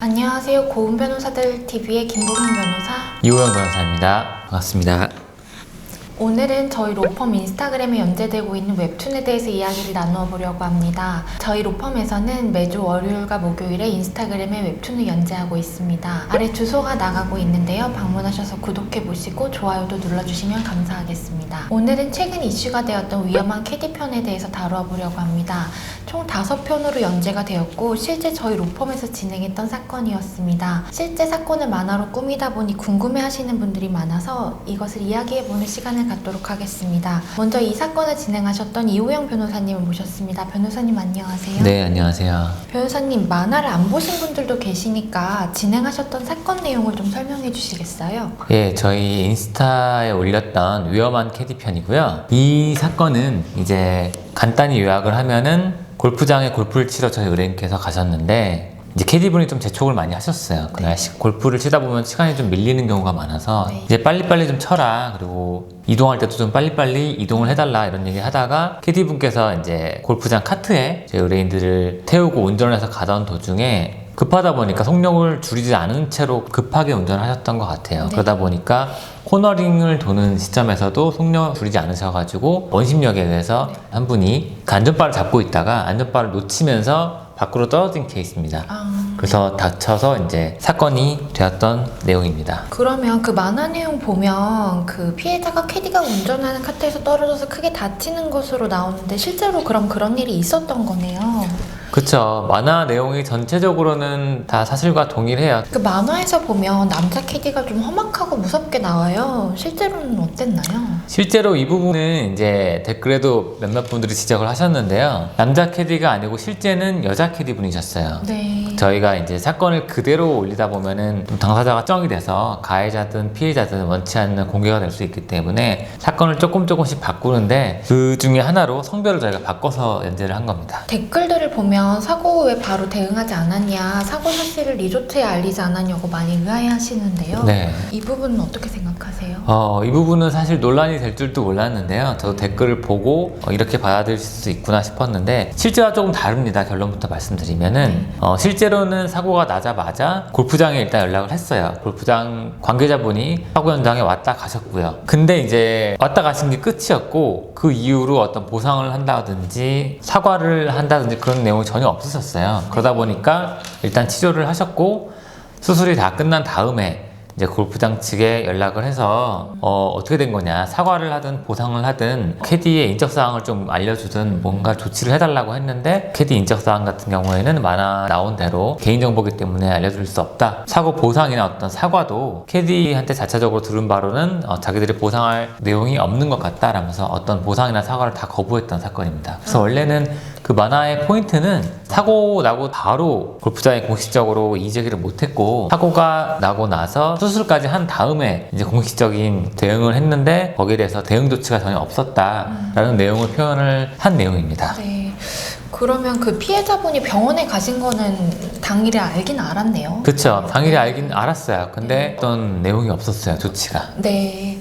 안녕하세요. 고운 변호사들 TV의 김보경 변호사. 이호영 변호사입니다. 반갑습니다. 오늘은 저희 로펌 인스타그램에 연재되고 있는 웹툰에 대해서 이야기를 나누어 보려고 합니다. 저희 로펌에서는 매주 월요일과 목요일에 인스타그램에 웹툰을 연재하고 있습니다. 아래 주소가 나가고 있는데요. 방문하셔서 구독해 보시고 좋아요도 눌러주시면 감사하겠습니다. 오늘은 최근 이슈가 되었던 위험한 캐디 편에 대해서 다루어 보려고 합니다. 총 5편으로 연재가 되었고 실제 저희 로펌에서 진행했던 사건이었습니다. 실제 사건을 만화로 꾸미다 보니 궁금해하시는 분들이 많아서 이것을 이야기해보는 시간을 갖도록 하겠습니다. 먼저 이 사건을 진행하셨던 이호영 변호사님을 모셨습니다. 변호사님 안녕하세요. 네, 안녕하세요. 변호사님, 만화를 안 보신 분들도 계시니까 진행하셨던 사건 내용을 좀 설명해 주시겠어요? 예, 저희 인스타에 올렸던 위험한 캐디 편이고요. 이 사건은 이제 간단히 요약을 하면은 골프장에 골프를 치러 저희 의뢰인께서 가셨는데 이제 캐디분이 좀 재촉을 많이 하셨어요. 그날 골프를 치다 보면 시간이 좀 밀리는 경우가 많아서 이제 빨리빨리 좀 쳐라, 그리고 이동할 때도 좀 빨리빨리 이동을 해달라, 이런 얘기 하다가 캐디분께서 이제 골프장 카트에 제 의뢰인들을 태우고 운전을 해서 가던 도중에 급하다 보니까 속력을 줄이지 않은 채로 급하게 운전을 하셨던 것 같아요. 그러다 보니까 코너링을 도는 시점에서도 속력을 줄이지 않으셔가지고 원심력에 의해서 한 분이 그 안전바를 잡고 있다가 안전바를 놓치면서 밖으로 떨어진 케이스입니다. 그래서 다쳐서 이제 사건이 되었던 내용입니다. 그러면 그 만화 내용 보면 그 피해자가 캐디가 운전하는 카트에서 떨어져서 크게 다치는 것으로 나오는데 실제로 그럼 그런 일이 있었던 거네요. 그쵸. 만화 내용이 전체적으로는 다 사실과 동일해요. 그 만화에서 보면 남자 캐디가 좀 험악하고 무섭게 나와요. 실제로는 어땠나요? 실제로 이 부분은 이제 댓글에도 몇몇 분들이 지적을 하셨는데요. 남자 캐디가 아니고 실제는 여자 캐디 분이셨어요. 네. 저희가 이제 사건을 그대로 올리다 보면은 좀 당사자가 정이 돼서 가해자든 피해자든 원치 않는 공개가 될 수 있기 때문에 사건을 조금씩 바꾸는데 그 중에 하나로 성별을 저희가 바꿔서 연재를 한 겁니다. 댓글들을 보면 사고 후에 바로 대응하지 않았냐, 사고 사실을 리조트에 알리지 않았냐고 많이 의아해하시는데요. 네. 이 부분은 어떻게 생각하세요? 이 부분은 사실 논란이 될 줄도 몰랐는데요. 저도 댓글을 보고 이렇게 받아들일 수 있구나 싶었는데 실제와 조금 다릅니다. 결론부터 말씀드리면은 실제로는 사고가 나자마자 골프장에 일단 연락을 했어요. 골프장 관계자분이 사고 현장에 왔다 가셨고요. 근데 이제 왔다 가신 게 끝이었고 그 이후로 어떤 보상을 한다든지 사과를 한다든지 그런 내용이 전혀 없으셨어요. 그러다 보니까 일단 치료를 하셨고 수술이 다 끝난 다음에 이제 골프장 측에 연락을 해서 어떻게 된 거냐, 사과를 하든 보상을 하든 캐디의 인적사항을 좀 알려주든 뭔가 조치를 해달라고 했는데 캐디 인적사항 같은 경우에는 만화 나온 대로 개인정보이기 때문에 알려줄 수 없다, 사고 보상이나 어떤 사과도 캐디한테 자체적으로 들은 바로는 자기들이 보상할 내용이 없는 것 같다라면서 어떤 보상이나 사과를 다 거부했던 사건입니다. 그래서 원래는 그 만화의 포인트는 사고 나고 바로 골프장에 공식적으로 이의제기를 못했고 사고가 나고 나서 수술까지 한 다음에 이제 공식적인 대응을 했는데 거기에 대해서 대응 조치가 전혀 없었다라는 내용을 표현을 한 내용입니다. 네. 그러면 그 피해자분이 병원에 가신 거는 당일에 알긴 알았네요. 그쵸. 당일에 알긴 알았어요. 근데 어떤 내용이 없었어요, 조치가. 네.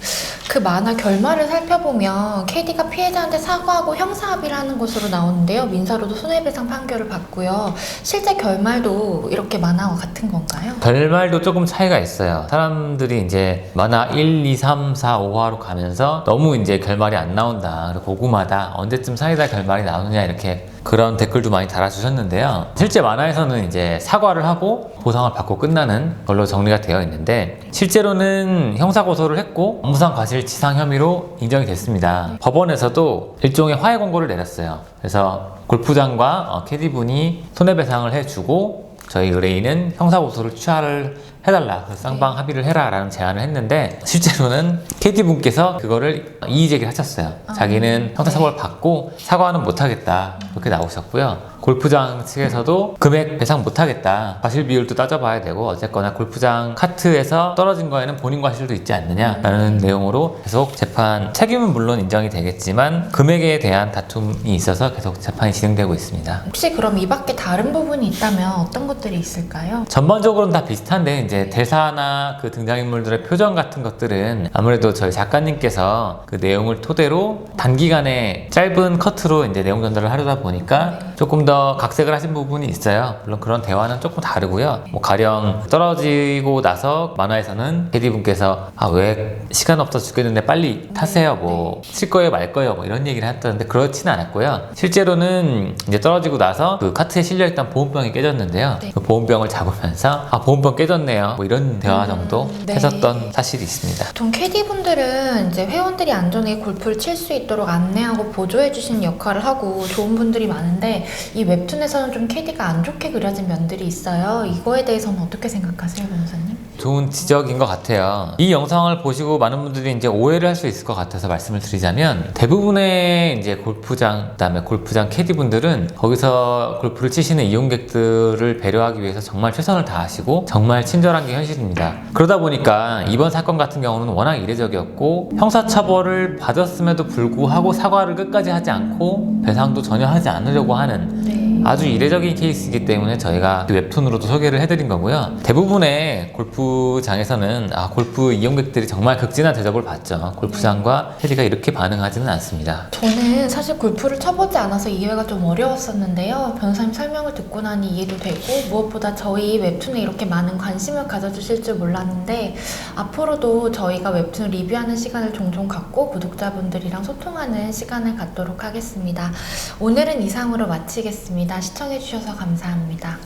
그 만화 결말을 살펴보면 캐디가 피해자한테 사과하고 형사합의를 하는 것으로 나오는데요. 민사로도 손해배상 판결을 받고요. 실제 결말도 이렇게 만화와 같은 건가요? 결말도 조금 차이가 있어요. 사람들이 이제 만화 1, 2, 3, 4, 5화로 가면서 너무 이제 결말이 안 나온다, 그리고 고구마다, 언제쯤 사이다 결말이 나오느냐, 이렇게 그런 댓글도 많이 달아주셨는데요. 실제 만화에서는 이제 사과를 하고 보상을 받고 끝나는 걸로 정리가 되어 있는데 실제로는 형사고소를 했고 업무상 과실치상 혐의로 인정이 됐습니다. 법원에서도 일종의 화해 권고를 내렸어요. 그래서 골프장과 캐디분이 손해배상을 해주고 저희 의뢰인은 형사고소를 취하를 해달라, 쌍방 합의를 해라 라는 제안을 했는데 실제로는 캐디분께서 그거를 이의제기를 하셨어요. 자기는 형사처벌 받고 사과는 못하겠다, 그렇게 나오셨고요. 골프장 측에서도 금액 배상 못하겠다, 과실 비율도 따져봐야 되고 어쨌거나 골프장 카트에서 떨어진 거에는 본인 과실도 있지 않느냐라는 내용으로 계속 재판, 책임은 물론 인정이 되겠지만 금액에 대한 다툼이 있어서 계속 재판이 진행되고 있습니다. 혹시 그럼 이 밖에 다른 부분이 있다면 어떤 것들이 있을까요? 전반적으로는 다 비슷한데 이제 대사나 그 등장인물들의 표정 같은 것들은 아무래도 저희 작가님께서 그 내용을 토대로 단기간에 짧은 커트로 이제 내용 전달을 하려다 보니까 조금 더 각색을 하신 부분이 있어요. 물론 그런 대화는 조금 다르고요. 뭐 가령 떨어지고 나서 만화에서는 캐디분께서 왜 시간 없어 죽겠는데 빨리 타세요. 뭐 칠 거예요 말 거예요 뭐 이런 얘기를 했었는데 그렇지는 않았고요. 실제로는 이제 떨어지고 나서 그 카트에 실려있던 보온병이 깨졌는데요. 네. 그 보온병을 잡으면서 보온병 깨졌네요. 뭐 이런 대화 정도 네. 했었던 사실이 있습니다. 보통 캐디분들은 이제 회원들이 안전하게 골프를 칠 수 있도록 안내하고 보조해주시는 역할을 하고 좋은 분들이 많은데 이 웹툰에서는 좀 캐디가 안 좋게 그려진 면들이 있어요. 이거에 대해서는 어떻게 생각하세요, 변호사님? 좋은 지적인 것 같아요. 이 영상을 보시고 많은 분들이 이제 오해를 할 수 있을 것 같아서 말씀을 드리자면 대부분의 이제 골프장, 그다음에 골프장 캐디분들은 거기서 골프를 치시는 이용객들을 배려하기 위해서 정말 최선을 다하시고 정말 친절한 게 현실입니다. 그러다 보니까 이번 사건 같은 경우는 워낙 이례적이었고 형사처벌을 받았음에도 불구하고 사과를 끝까지 하지 않고 배상도 전혀 하지 않으려고 하는 네. 아주 이례적인 케이스이기 때문에 저희가 웹툰으로도 소개를 해드린 거고요. 대부분의 골프장에서는 골프 이용객들이 정말 극진한 대접을 받죠. 골프장과 캐디가 이렇게 반응하지는 않습니다. 저는 사실 골프를 쳐보지 않아서 이해가 좀 어려웠었는데요. 변호사님 설명을 듣고 나니 이해도 되고 무엇보다 저희 웹툰에 이렇게 많은 관심을 가져주실 줄 몰랐는데 앞으로도 저희가 웹툰을 리뷰하는 시간을 종종 갖고 구독자분들이랑 소통하는 시간을 갖도록 하겠습니다. 오늘은 이상으로 마치겠습니다. 시청해주셔서 감사합니다.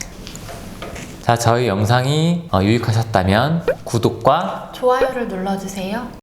자, 저희 영상이 유익하셨다면 구독과 좋아요를 눌러주세요.